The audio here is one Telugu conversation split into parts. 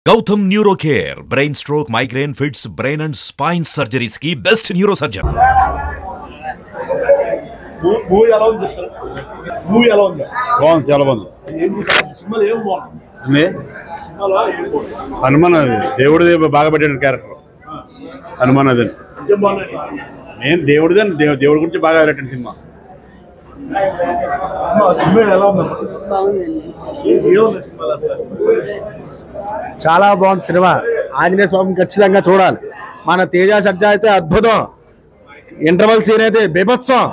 Gautam Neurocare, brain stroke, migraine, fits, brain and spine surgeries की best neurosurgeon. మూవీ ఎలా ఉంది మూవీ ఎలా ఉంది బాగుంది చాలా బాగుంది సినిమాలో ఏం బాగుంది సినిమాలో హనుమాన్ దేవుడిది బాగా పెట్టిన క్యారెక్టర్ హనుమాన్ అదే నేను దేవుడిదే దేవుడి గురించి బాగా పెట్టిన సినిమా సినిమా ఎలా ఉంది చాలా బాగుంది సినిమా ఆంజనేయ స్వామిని ఖచ్చితంగా చూడాలి మన తేజ సజ్జ అయితే అద్భుతం ఇంటర్వల్ సీన్ అయితే బీభత్సం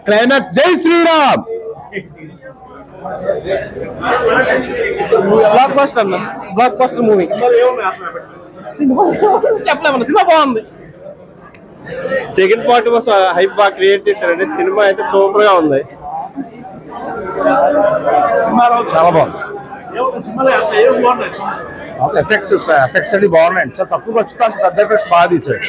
climax Jai Shriram block buster movie సినిమా చెప్పలేమన్నా సినిమా బాగుంది సెకండ్ పార్ట్ హైప్ బాగా క్రియేట్ చేశారండి సినిమా అయితే సూపర్ గా ఉంది చాలా బాగుంది ఎఫెక్ట్స్ అన్ని బాగున్నాయండి చాలా తక్కువ ఖర్చుతో అంత పెద్ద ఎఫెక్ట్స్ బాగా తీసాడు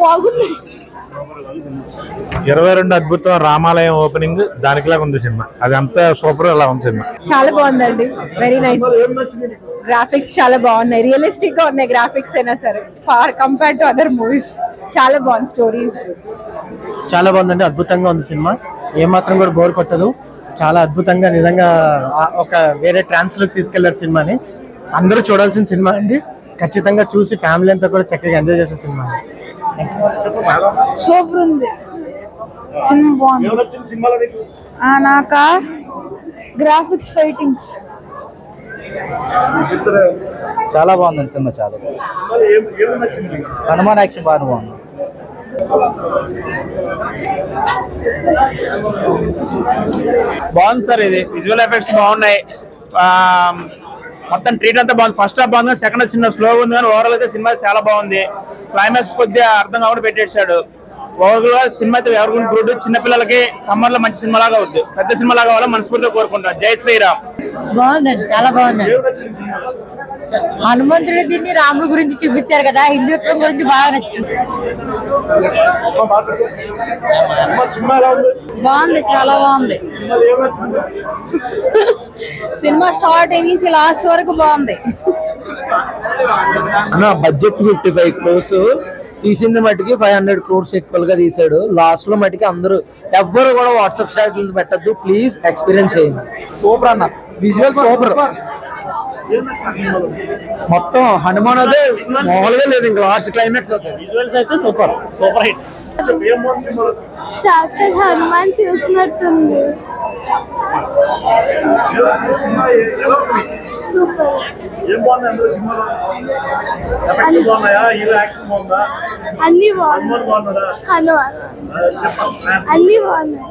బాగుంది 22 అద్భుతం రామాలయం ఓపెనింగ్ దానికిలాగా ఉంది సినిమా అది అంతా సూపర్ అలా ఉంది సినిమా చాలా బాగుందండి వెరీ నైస్ గ్రాఫిక్స్ చాలా బాగున్నాయి రియలిస్టిక్ గా ఉన్నాయి గ్రాఫిక్స్ అయినా సరే far compare to other movies చాలా బాగుంది స్టోరీస్ చాలా బాగుందండి అద్భుతంగా ఉంది సినిమా ఏమాత్రం కూడా బోర్ కొట్టదు చాలా అద్భుతంగా నిజంగా ఒక వేరే ట్రాన్స్ లోకి తీసుకెళ్లారు సినిమాని అందరూ చూడాల్సిన సినిమా అండి ఖచ్చితంగా చూసి ఫ్యామిలీ అంతా కూడా చక్కగా ఎంజాయ్ చేసే సినిమా సూపర్ ఉంది సినిమా బాగుంది నాకా గ్రాఫిక్స్ ఫైటింగ్స్ చాలా బాగుందండి సినిమా చాలా హనుమాన్ యాక్షన్ బాగా బాగుంది బాగుంది సార్ ఇది విజువల్ ఎఫెక్ట్స్ బాగున్నాయి మొత్తం ట్రీట్ అంతా బాగుంది ఫస్ట్ హాఫ్ బాగుంది సెకండ్ హాఫ్ చిన్న స్లో ఉంది కానీ ఓవరాల్ అయితే సినిమా చాలా బాగుంది క్లైమాక్స్ కొద్దిగా అర్థం కాకుండా పెట్టేశాడు ఓవరాల్ గా సినిమా అయితే ఎవరి గుడ్ చిన్నపిల్లలకి సమ్మర్ లో మంచి సినిమా లాగా అవుద్ది పెద్ద సినిమా లాగా అవ్వాలని మనస్ఫూర్తిగా కోరుకుంటాను జై శ్రీరామ్ బాగుందండి చాలా బాగుందండి హనుమంతుడు దీన్ని రాముడు గురించి చూపించారు కదా హిందుత్వం గురించి బాగా నచ్చింది బాగుంది చాలా బాగుంది సినిమా స్టార్టింగ్ నుంచి లాస్ట్ వరకు బాగుంది బడ్జెట్ 55 crores తీసింది మటుకి 500 crores ఈక్వల్ గా తీసాడు లాస్ట్ లో మటుకి అందరూ ఎవ్వరు కూడా వాట్సాప్ స్టాటస్ పెట్టద్దు ప్లీజ్ ఎక్స్పీరియన్స్ చేయండి సూపర్ అన్న విజువల్ సూపర్ మొత్తం హనుమాన్ అదే మామూలుగా లేదు ఇంకా లాస్ట్ క్లైమాక్స్ విజువల్స్ అయితే సూపర్ హిట్ సాక్షాత్ హనుమాన్ చూసినట్టుంది సూపర్ అన్ని బాగున్నాయి హనుమాన్ అన్ని బాగున్నాయి